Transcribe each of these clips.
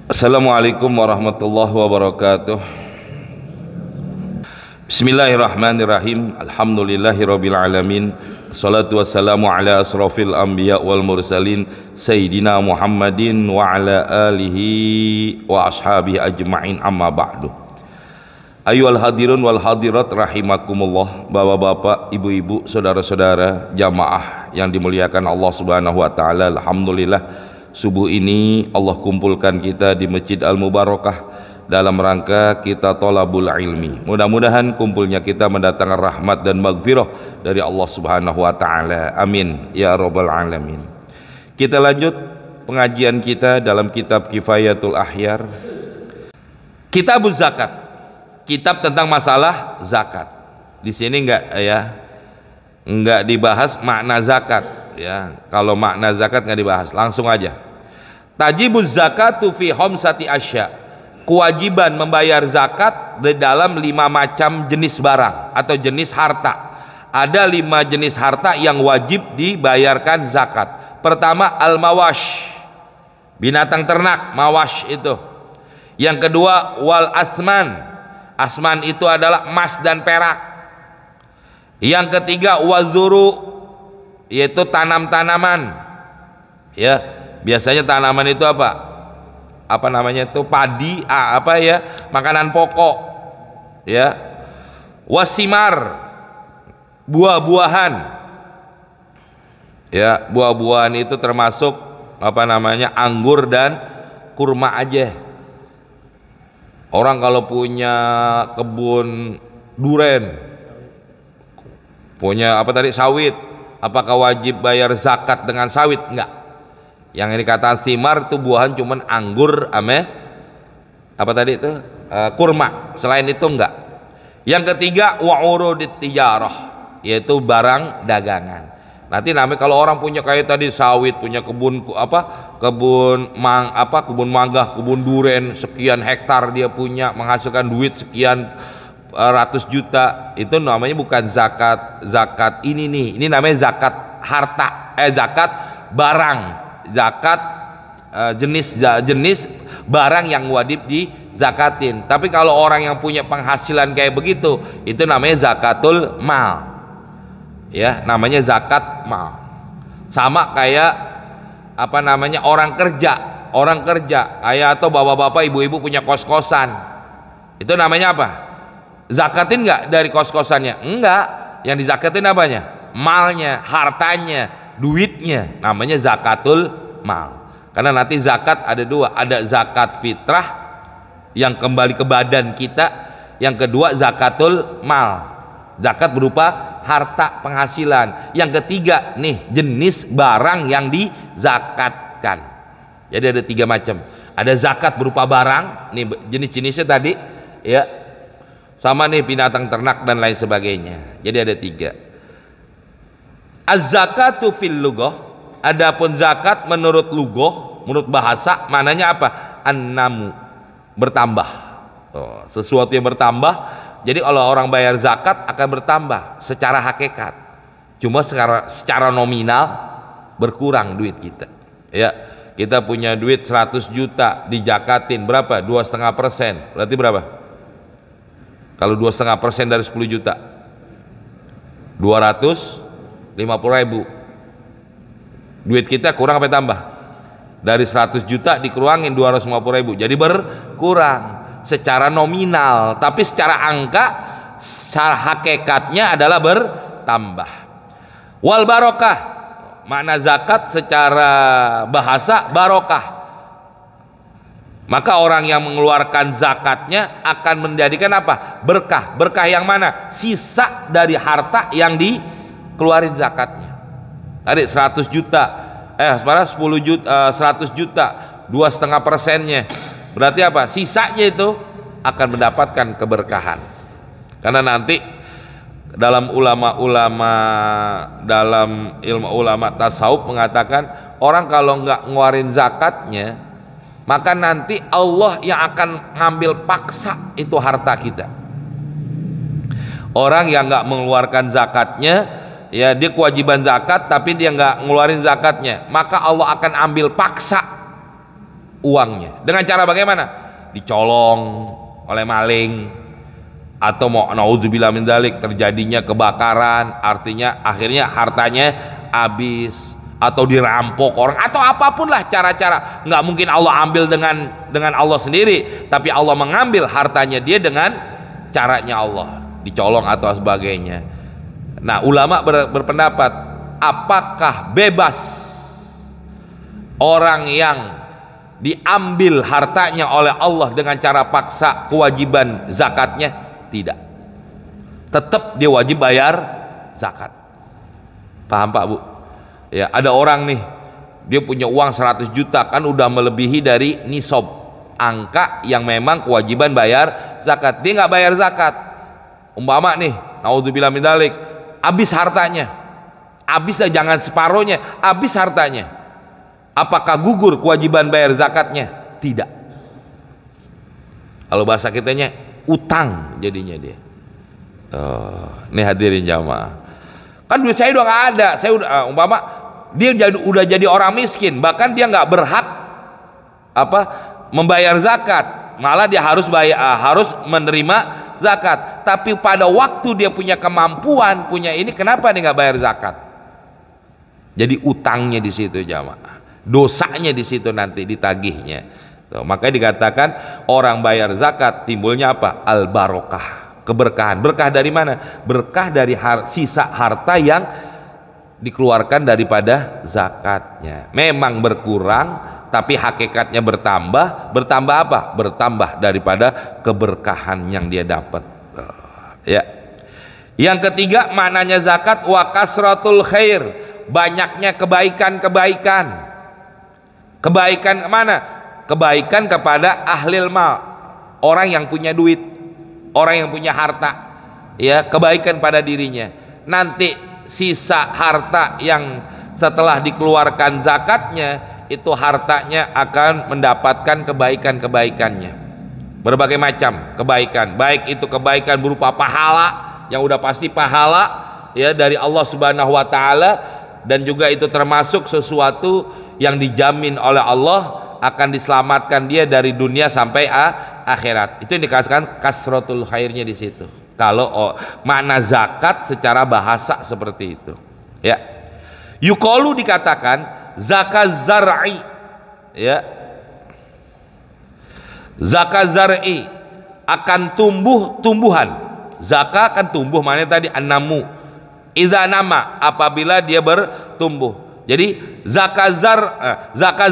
Assalamualaikum warahmatullahi wabarakatuh. Bismillahirrahmanirrahim. Alhamdulillahirabbil alamin. Wassalatu wassalamu ala asrofil anbiya wal mursalin Sayyidina Muhammadin wa ala alihi wa ashabihi ajma'in, amma ba'du. Ayyuhal hadirun wal hadirat rahimakumullah. Bapak-bapak, ibu-ibu, saudara-saudara jamaah yang dimuliakan Allah Subhanahu wa taala. Alhamdulillah, subuh ini Allah kumpulkan kita di Masjid Al-Mubarakah dalam rangka kita thalabul ilmi. Mudah-mudahan kumpulnya kita mendatangkan rahmat dan maghfirah dari Allah Subhanahu wa taala. Amin ya rabbal alamin. Kita lanjut pengajian kita dalam kitab Kifayatul Akhyar, Kitabuz Zakat, kitab tentang masalah zakat. Di sini enggak dibahas makna zakat ya. Kalau makna zakat enggak dibahas, langsung aja. Tajibuz zakatu fi khamsati asya. Kewajiban membayar zakat di dalam 5 macam jenis barang atau jenis harta. Ada 5 jenis harta yang wajib dibayarkan zakat. Pertama, al-mawash, binatang ternak, mawash itu. Yang kedua, wal asman. Asman itu adalah emas dan perak. Yang ketiga, wazuru, yaitu tanam-tanaman. Ya, biasanya tanaman itu apa namanya itu, padi, makanan pokok ya. Wasimar, buah-buahan ya. Buah-buahan itu termasuk anggur dan kurma aja. Orang kalau punya kebun duren, punya sawit, apakah wajib bayar zakat dengan sawit? Enggak. Yang ini kata thimar itu buahan cuman anggur kurma. Selain itu enggak. Yang ketiga, wa'urudit tijarah, yaitu barang dagangan. Nanti namanya kalau orang punya kayak tadi sawit, punya kebun mangga, kebun duren sekian hektar, dia punya menghasilkan duit sekian ratus juta, itu namanya bukan zakat ini nih. Ini namanya zakat harta, zakat barang. Zakat jenis barang yang wajib dizakatin. Tapi kalau orang yang punya penghasilan kayak begitu, itu namanya zakatul mal ya, namanya zakat mal. Sama kayak orang kerja ayah atau bapak-bapak, ibu-ibu punya kos-kosan, itu namanya apa? Zakatin nggak dari kos-kosannya? Enggak. Yang dizakatin apanya? Malnya, hartanya, duitnya, namanya zakatul mal. Karena nanti zakat ada 2, ada zakat fitrah yang kembali ke badan kita, yang kedua zakatul mal, zakat berupa harta penghasilan. Yang ketiga nih, jenis barang yang dizakatkan. Jadi ada 3 macam. Ada zakat berupa barang, nih jenis-jenisnya tadi ya, sama nih binatang ternak dan lain sebagainya. Jadi ada 3. Az-zakatu fil lughah, adapun zakat menurut lughah, menurut bahasa, maknanya apa? An-namu, bertambah. Sesuatu yang bertambah. Jadi kalau orang bayar zakat akan bertambah secara hakikat. Cuma secara nominal berkurang duit kita. Ya, kita punya duit 100 juta dijakatin berapa? 2,5%. Berarti berapa? Kalau 2,5% dari 10 juta, 250.000. Duit kita kurang apa tambah? Dari 100 juta dikurangin 250.000, jadi berkurang secara nominal, tapi secara angka, secara hakikatnya adalah bertambah. Wal barokah, makna zakat secara bahasa barokah. Maka orang yang mengeluarkan zakatnya akan menjadikan apa? Berkah. Berkah yang mana? Sisa dari harta yang dikeluarin zakatnya. Tadi 100 juta, 10 juta, 100 juta, 2,5%-nya. Berarti apa? Sisanya itu akan mendapatkan keberkahan. Karena nanti dalam ilmu ulama tasawuf mengatakan, orang kalau nggak ngeluarin zakatnya, maka nanti Allah yang akan ngambil paksa itu harta kita. Orang yang nggak mengeluarkan zakatnya, ya dia kewajiban zakat tapi dia nggak ngeluarin zakatnya, maka Allah akan ambil paksa uangnya. Dengan cara bagaimana? Dicolong oleh maling, atau mau naudzubillah min dzalik terjadinya kebakaran, artinya akhirnya hartanya habis, atau dirampok orang, atau apapun lah cara-cara. Nggak mungkin Allah ambil dengan Allah sendiri, tapi Allah mengambil hartanya dia dengan caranya Allah, dicolong atau sebagainya. Nah, ulama berpendapat, apakah bebas orang yang diambil hartanya oleh Allah dengan cara paksa kewajiban zakatnya? Tidak, tetap dia wajib bayar zakat. Paham Pak Bu? Ya, ada orang nih, dia punya uang 100 juta, kan udah melebihi dari nisab, angka yang memang kewajiban bayar zakat, dia nggak bayar zakat. Umpama nih, naudzubillah min dzalik, habis hartanya, habis dah, jangan separohnya, habis hartanya. Apakah gugur kewajiban bayar zakatnya? Tidak. Kalau bahasa kitanya, utang jadinya dia. Nih hadirin jamaah, kan duit saya udah nggak ada, saya udah umpama dia udah jadi orang miskin, bahkan dia nggak berhak membayar zakat, malah dia harus menerima zakat. Tapi pada waktu dia punya kemampuan, punya ini, kenapa dia nggak bayar zakat? Jadi utangnya di situ jamaah, dosanya di situ nanti ditagihnya. Makanya dikatakan orang bayar zakat timbulnya apa? Al barokah, keberkahan. Berkah dari mana? Berkah dari sisa harta yang dikeluarkan daripada zakatnya. Memang berkurang, tapi hakikatnya bertambah. Bertambah apa? Bertambah daripada keberkahan yang dia dapat. Ya. Yang ketiga, maknanya zakat wa kasratul khair, banyaknya kebaikan-kebaikan. Kebaikan kemana? Kebaikan kepada ahlil mal, orang yang punya duit, orang yang punya harta, ya, kebaikan pada dirinya. Nanti sisa harta yang setelah dikeluarkan zakatnya, itu hartanya akan mendapatkan kebaikan-kebaikannya, berbagai macam kebaikan, baik itu kebaikan berupa pahala, yang udah pasti pahala ya dari Allah Subhanahu wa taala, dan juga itu termasuk sesuatu yang dijamin oleh Allah akan diselamatkan dia dari dunia sampai akhirat. Itu yang dikatakan kasratul khairnya di situ. Kalau makna zakat secara bahasa seperti itu. Ya. Yuqalu dikatakan zakat zar'i. Ya. Zakat zar'i akan tumbuhan. Zakat akan tumbuh, maknanya tadi an-namu. Idza nama, apabila dia bertumbuh. Jadi zakat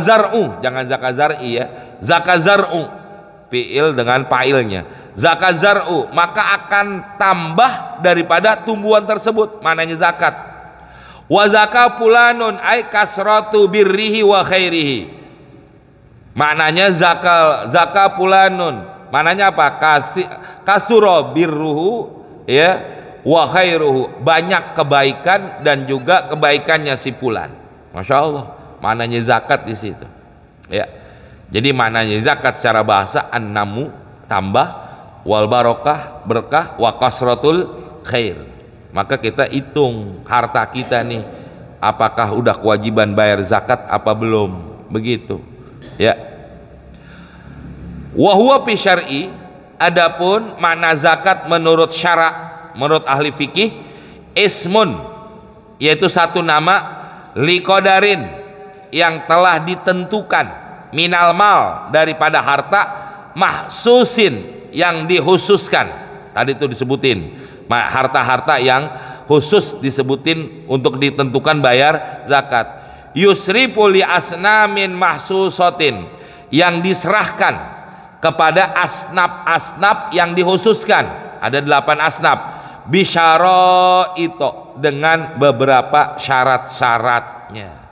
zar'u, jangan zakat zar'i ya. Zakat zar'u, fi'il dengan fa'ilnya. Zakat zar'u, maka akan tambah daripada tumbuhan tersebut, maknanya zakat. Wa zakat fulanun ay kasratu birrihi wa khairihi. Maknanya zakat fulanun, maknanya apa? Kasura birruhu ya, wa khairuhu, banyak kebaikan dan juga kebaikannya si fulan. Masya Allah, maknanya zakat di situ. Ya, jadi maknanya zakat secara bahasa an-namu, tambah, wal barokah, berkah, wa kasratul khair. Maka kita hitung harta kita nih, apakah udah kewajiban bayar zakat apa belum, begitu. Ya. Wa huwa fi syar'i, adapun makna zakat menurut syara', menurut ahli fikih, ismun, yaitu satu nama, liqadarin, yang telah ditentukan, minal mal, daripada harta, mahsusin, yang dihususkan. Tadi itu disebutin harta-harta yang khusus disebutin untuk ditentukan bayar zakat. Yusrifu li asnamin mahsusatin, yang diserahkan kepada asnaf-asnaf yang dihususkan. Ada 8 asnaf. Bisyara itu, dengan beberapa syarat-syaratnya.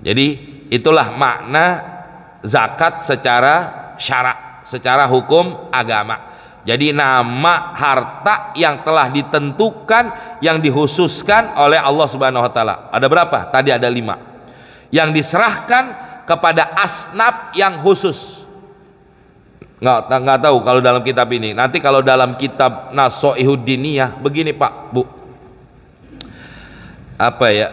Jadi itulah makna zakat secara syara', secara hukum agama. Jadi nama harta yang telah ditentukan, yang dihususkan oleh Allah Subhanahu wa taala. Ada berapa? Tadi ada 5. Yang diserahkan kepada asnaf yang khusus. Nggak tahu kalau dalam kitab ini. Nanti kalau dalam kitab Nasoihud Diniyah begini Pak Bu, apa ya,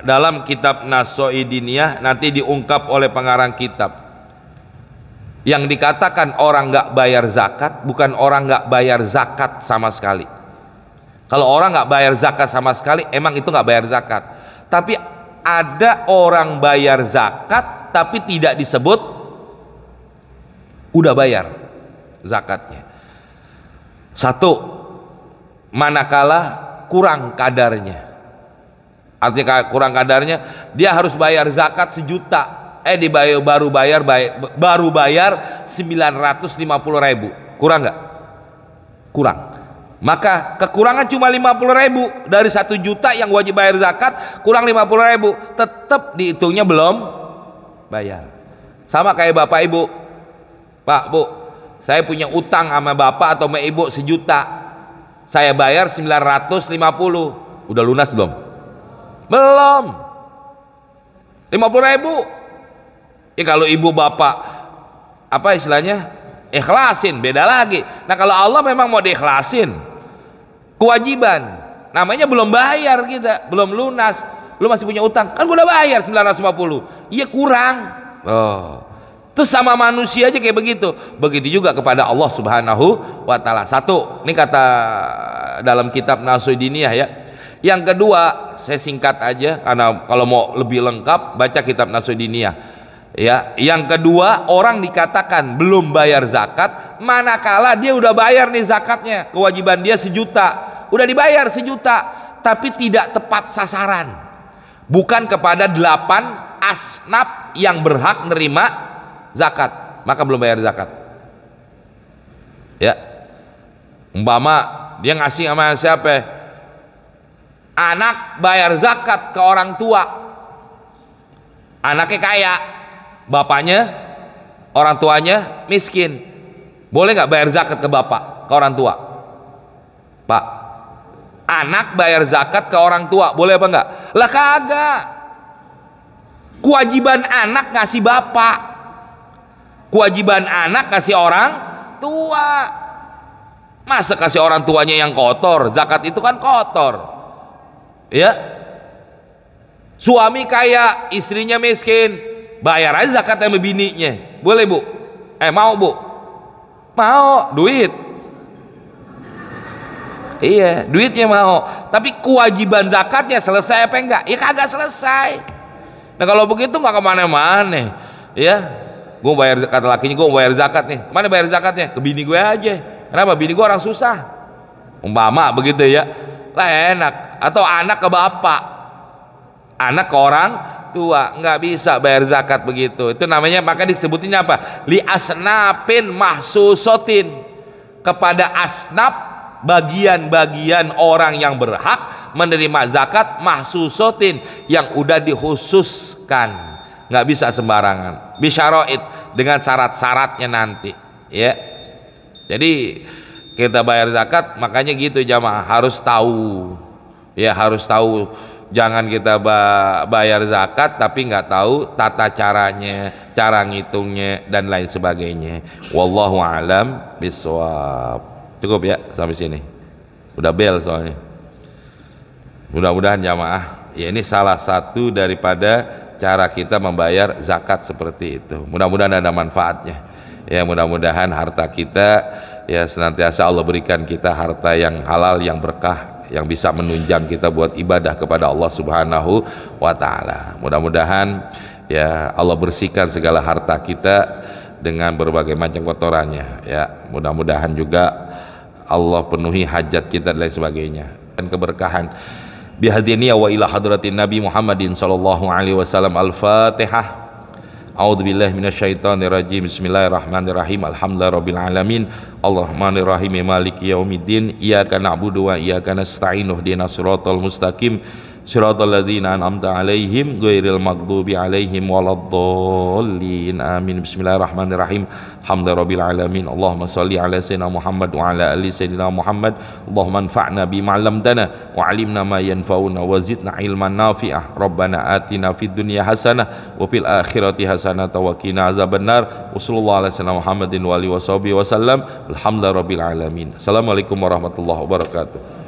dalam kitab Nasoidiniyah nanti diungkap oleh pengarang kitab, yang dikatakan orang nggak bayar zakat bukan orang nggak bayar zakat sama sekali. Kalau orang nggak bayar zakat sama sekali, emang itu nggak bayar zakat. Tapi ada orang bayar zakat tapi tidak disebut udah bayar zakatnya. Satu, manakala kurang kadarnya. Artinya kurang kadarnya, dia harus bayar zakat 1 juta. Baru bayar 950.000. Kurang nggak? Kurang. Maka kekurangan cuma 50.000 dari 1 juta yang wajib bayar zakat, kurang 50.000, tetap dihitungnya belum bayar. Sama kayak bapak ibu, Pak, Bu, saya punya utang sama bapak atau sama ibu 1 juta, saya bayar 950, udah lunas belum? Belum. 50.000. Ya kalau ibu bapak apa istilahnya ikhlasin, beda lagi. Nah kalau Allah memang mau diikhlasin, kewajiban, namanya belum bayar, kita belum lunas, lu masih punya utang, kan gua udah bayar 950, iya kurang. Terus sama manusia aja kayak begitu. Begitu juga kepada Allah Subhanahu wa Ta'ala. Satu, ini kata dalam kitab Nasoidiniyah ya. Yang kedua, saya singkat aja karena kalau mau lebih lengkap baca kitab Nasoidiniyah. Ya, yang kedua, orang dikatakan belum bayar zakat manakala dia udah bayar nih zakatnya, kewajiban dia 1 juta, udah dibayar 1 juta, tapi tidak tepat sasaran, bukan kepada 8 asnaf yang berhak nerima zakat, maka belum bayar zakat. Ya, umpama dia ngasih sama siapa? Anak bayar zakat ke orang tua, anaknya kaya, bapaknya, orang tuanya miskin, boleh nggak bayar zakat ke bapak, ke orang tua? Pak, anak bayar zakat ke orang tua, boleh apa enggak? Lah kagak. Kewajiban anak ngasih bapak, kewajiban anak kasih orang tua. Masa kasih orang tuanya yang kotor? Zakat itu kan kotor. Ya. Suami kaya, istrinya miskin, bayar aja zakat sama bininya. Boleh, Bu? Mau, Bu? Mau, duit. Iya, duitnya mau. Tapi kewajiban zakatnya selesai apa enggak? Ya kagak selesai. Nah kalau begitu nggak kemana-mana. Ya, gue bayar zakat, lakinya gue bayar zakat nih, mana bayar zakatnya? Ke bini gue aja. Kenapa? Bini gue orang susah, umpama begitu ya, lah enak. Atau anak ke bapak, anak ke orang tua, nggak bisa bayar zakat begitu. Itu namanya, maka disebutinnya apa? Li asnafin mahsusotin, kepada asnaf, bagian-bagian orang yang berhak menerima zakat mahsusotin, yang udah dikhususkan, nggak bisa sembarangan, bisyaroid, dengan syarat-syaratnya nanti ya. Jadi kita bayar zakat, makanya gitu jamaah, harus tahu ya, harus tahu. Jangan kita bayar zakat tapi nggak tahu tata caranya, cara ngitungnya dan lain sebagainya. Wallahu alam bisawab. Cukup ya sampai sini, udah bel soalnya. Mudah-mudahan jamaah ya, ini salah satu daripada cara kita membayar zakat seperti itu. Mudah-mudahan ada manfaatnya ya. Mudah-mudahan harta kita ya senantiasa Allah berikan kita harta yang halal, yang berkah, yang bisa menunjang kita buat ibadah kepada Allah Subhanahu wa Ta'ala. Mudah-mudahan ya Allah bersihkan segala harta kita dengan berbagai macam kotorannya ya. Mudah-mudahan juga Allah penuhi hajat kita dan lain sebagainya, dan keberkahan. Bihadiniya wa ila hadratin Nabi Muhammadin sallallahu alaihi wasallam. Al-Fatihah. A'udzubillahi minasyaitonirrajim. Bismillahirrahmanirrahim. Alhamdulillahirabbil alamin. Arrahmanirrahim. Maliki yaumiddin. Iyyaka na'budu wa iyyaka nasta'in. Ihdinas siratal mustaqim. Siratal ladzina an'amta 'alaihim ghairil maghdubi 'alaihim waladdallin. Amin. Bismillahirrahmanirrahim. Alhamdulillahirabbil alamin. Allahumma shalli ala sayyidina Muhammad wa ala ali sayyidina Muhammad. Allahumma anfa'na bima 'allamtana wa 'allimna ma yanfa'una wa zidna ilman nafi'ah. Rabbana atina fid dunya hasanah wa fil akhirati hasanah wa qina azabannar. Wa sallallahu ala sayyidina Muhammadin wa alihi washabihi wasallam. Alhamdulillahirabbil alamin. Assalamualaikum warahmatullahi wabarakatuh.